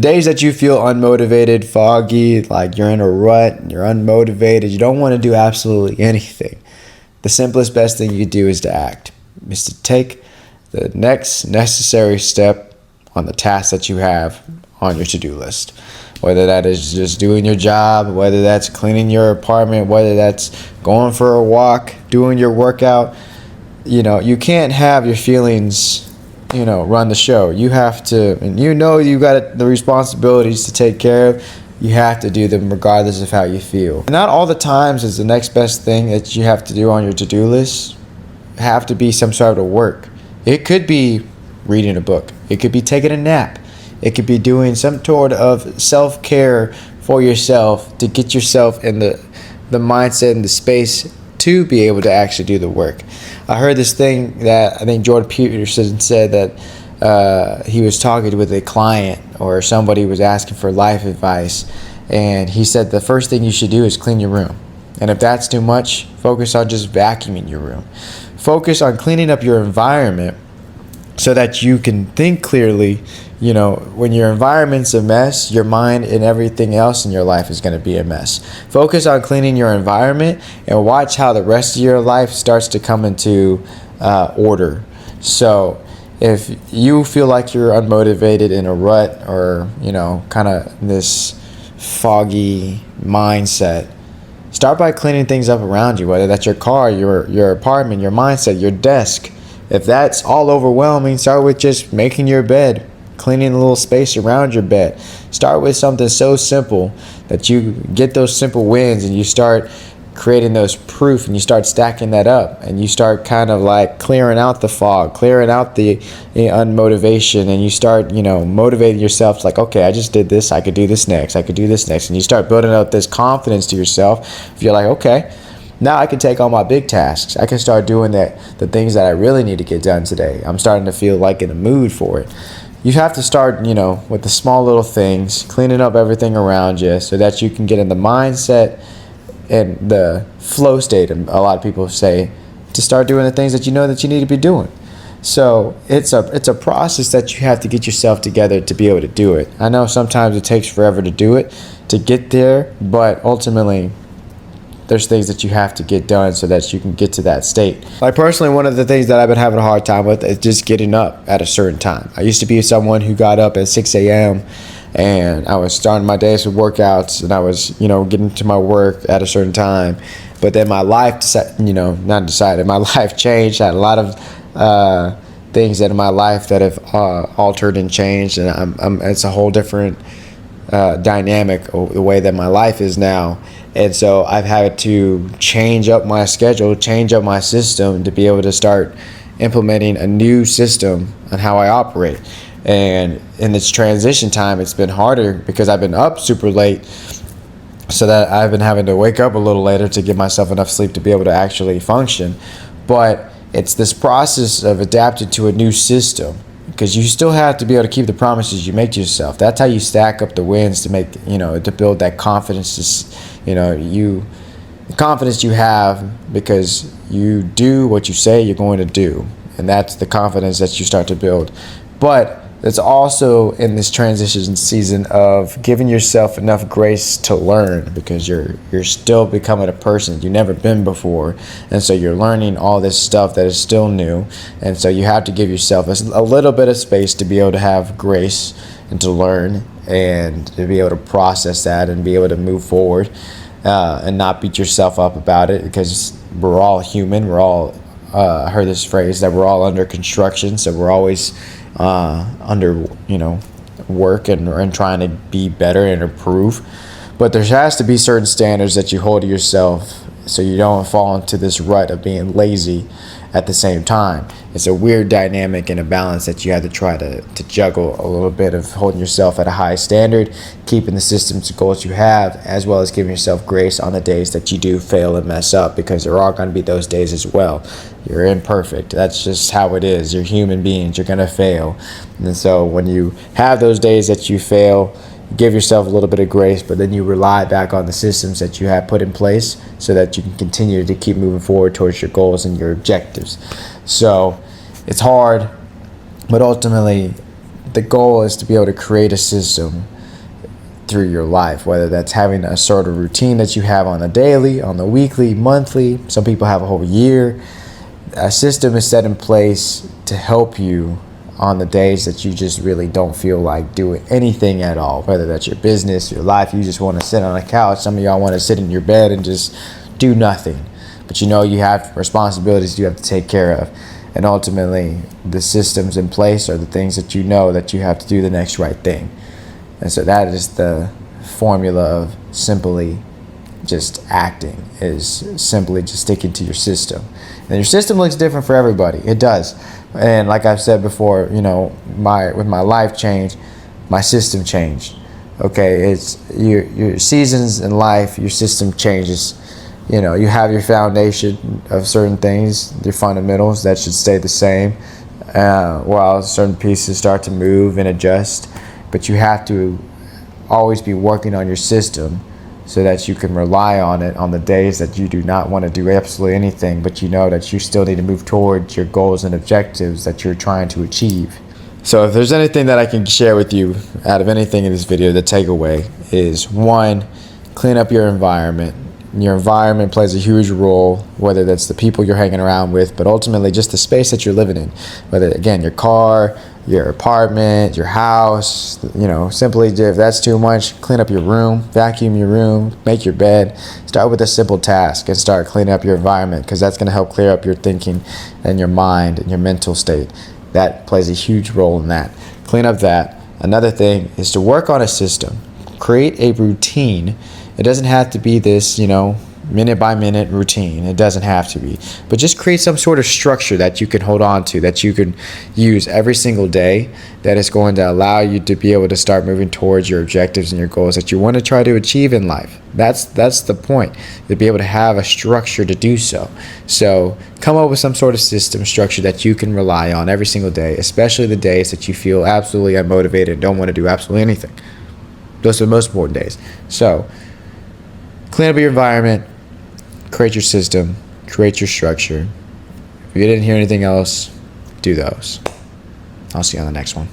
Days that you feel unmotivated, foggy, like you're in a rut, you're unmotivated, you don't want to do absolutely anything. The simplest, best thing you do is to act, is to take the next necessary step on the task that you have on your to-do list. Whether that is just doing your job, whether that's cleaning your apartment, whether that's going for a walk, doing your workout. You can't have your feelings run the show. You have to, and you got the responsibilities to take care of. You have to do them regardless of how you feel. Not all the times is the next best thing that you have to do on your to-do list have to be some sort of work. It could be reading a book. It could be taking a nap. It could be doing some sort of self-care for yourself to get yourself in the mindset and the space to be able to actually do the work. I heard this thing that I think Jordan Peterson said that he was talking with a client or somebody was asking for life advice, and he said the first thing you should do is clean your room. And if that's too much, focus on just vacuuming your room. Focus on cleaning up your environment so that you can think clearly. When your environment's a mess, your mind and everything else in your life is going to be a mess. Focus on cleaning your environment and watch how the rest of your life starts to come into order. So if you feel like you're unmotivated in a rut or, kind of this foggy mindset, start by cleaning things up around you, whether that's your car, your apartment, your mindset, your desk. If that's all overwhelming, start with just making your bed, cleaning a little space around your bed. Start with something so simple that you get those simple wins and you start creating those proof and you start stacking that up and you start kind of like clearing out the fog, clearing out the unmotivation, and you start, motivating yourself like, okay, I just did this, I could do this next, I could do this next. And you start building up this confidence to yourself. If you're like, okay, now I can take on my big tasks. I can start doing the things that I really need to get done today. I'm starting to feel like in the mood for it. You have to start, with the small little things, cleaning up everything around you so that you can get in the mindset and the flow state, a lot of people say, to start doing the things that you know that you need to be doing. So it's a process that you have to get yourself together to be able to do it. I know sometimes it takes forever to do it, to get there, but ultimately there's things that you have to get done so that you can get to that state. Like personally, one of the things that I've been having a hard time with is just getting up at a certain time. I used to be someone who got up at 6 a.m. and I was starting my days with workouts and I was, getting to my work at a certain time. But then my life, my life changed. I had a lot of things in my life that have altered and changed, and it's a whole different dynamic, the way that my life is now. And so I've had to change up my schedule, change up my system to be able to start implementing a new system on how I operate. And in this transition time, it's been harder because I've been up super late, so that I've been having to wake up a little later to give myself enough sleep to be able to actually function. But it's this process of adapting to a new system, because you still have to be able to keep the promises you make to yourself. That's how you stack up the wins to make, to build that confidence. The confidence you have because you do what you say you're going to do, and that's the confidence that you start to build. But it's also in this transition season of giving yourself enough grace to learn, because you're still becoming a person you've never been before, and so you're learning all this stuff that is still new, and so you have to give yourself a little bit of space to be able to have grace and to learn and to be able to process that and be able to move forward, and not beat yourself up about it, because we're all human. We're all I heard this phrase that we're all under construction, so we're always under work and trying to be better and improve. But there has to be certain standards that you hold to yourself so you don't fall into this rut of being lazy at the same time. It's a weird dynamic and a balance that you have to try to juggle a little bit, of holding yourself at a high standard, keeping the systems and goals you have, as well as giving yourself grace on the days that you do fail and mess up, because there are going to be those days as well. You're imperfect. That's just how it is. You're human beings. You're going to fail. And so when you have those days that you fail, give yourself a little bit of grace, but then you rely back on the systems that you have put in place so that you can continue to keep moving forward towards your goals and your objectives. So it's hard, but ultimately the goal is to be able to create a system through your life, whether that's having a sort of routine that you have on a daily, on the weekly, monthly. Some people have a whole year. A system is set in place to help you on the days that you just really don't feel like doing anything at all, whether that's your business, your life, you just want to sit on a couch. Some of y'all want to sit in your bed and just do nothing, but you know you have responsibilities you have to take care of, and ultimately the systems in place are the things that you know that you have to do the next right thing. And so that is the formula of simply just acting, is simply just sticking to your system. And your system looks different for everybody. It does. And like I've said before, with my life change, my system changed. Okay, it's your seasons in life, your system changes. You have your foundation of certain things, your fundamentals that should stay the same, while certain pieces start to move and adjust. But you have to always be working on your system so that you can rely on it on the days that you do not want to do absolutely anything, but you know that you still need to move towards your goals and objectives that you're trying to achieve. So if there's anything that I can share with you out of anything in this video, the takeaway is, 1, clean up your environment. Your environment plays a huge role, whether that's the people you're hanging around with, but ultimately just the space that you're living in. Whether, again, your car, your apartment, your house, simply if that's too much, clean up your room, vacuum your room, make your bed. Start with a simple task and start cleaning up your environment, because that's going to help clear up your thinking and your mind and your mental state. That plays a huge role in that. Clean up that. Another thing is to work on a system. Create a routine. It doesn't have to be this, minute by minute routine. It doesn't have to be. But just create some sort of structure that you can hold on to, that you can use every single day, that is going to allow you to be able to start moving towards your objectives and your goals that you want to try to achieve in life. That's the point, to be able to have a structure to do so. So come up with some sort of system structure that you can rely on every single day, especially the days that you feel absolutely unmotivated and don't want to do absolutely anything. Those are the most important days. So clean up your environment, create your system, create your structure. If you didn't hear anything else, do those. I'll see you on the next one.